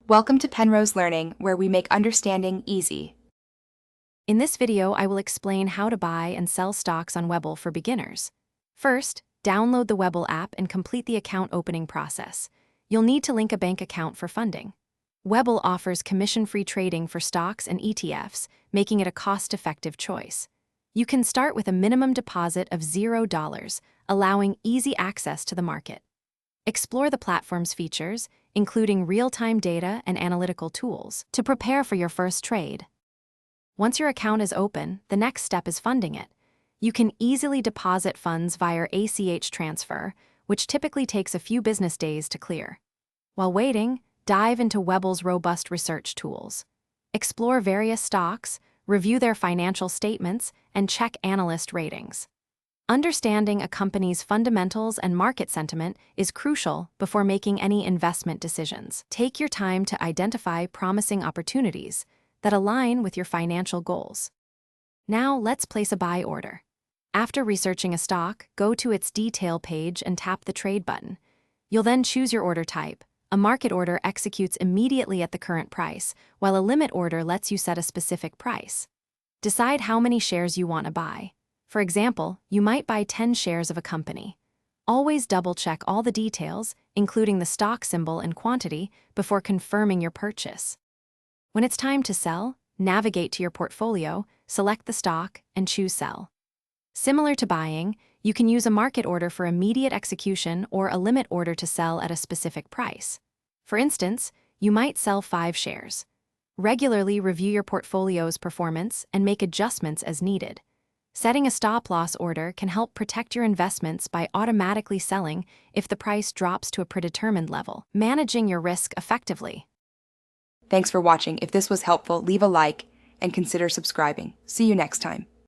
Welcome to Penrose Learning, where we make understanding easy. In this video, I will explain how to buy and sell stocks on Webull for beginners. First, download the Webull app and complete the account opening process. You'll need to link a bank account for funding. Webull offers commission-free trading for stocks and ETFs, making it a cost-effective choice. You can start with a minimum deposit of $0, allowing easy access to the market. Explore the platform's features, including real-time data and analytical tools, to prepare for your first trade. Once your account is open, the next step is funding it. You can easily deposit funds via ACH transfer, which typically takes a few business days to clear. While waiting, dive into Webull's robust research tools. Explore various stocks, review their financial statements, and check analyst ratings. Understanding a company's fundamentals and market sentiment is crucial before making any investment decisions. Take your time to identify promising opportunities that align with your financial goals. Now, let's place a buy order. After researching a stock, go to its detail page and tap the trade button. You'll then choose your order type. A market order executes immediately at the current price, while a limit order lets you set a specific price. Decide how many shares you want to buy. For example, you might buy 10 shares of a company. Always double-check all the details, including the stock symbol and quantity, before confirming your purchase. When it's time to sell, navigate to your portfolio, select the stock, and choose Sell. Similar to buying, you can use a market order for immediate execution or a limit order to sell at a specific price. For instance, you might sell 5 shares. Regularly review your portfolio's performance and make adjustments as needed. Setting a stop-loss order can help protect your investments by automatically selling if the price drops to a predetermined level, managing your risk effectively. Thanks for watching. If this was helpful, leave a like and consider subscribing. See you next time.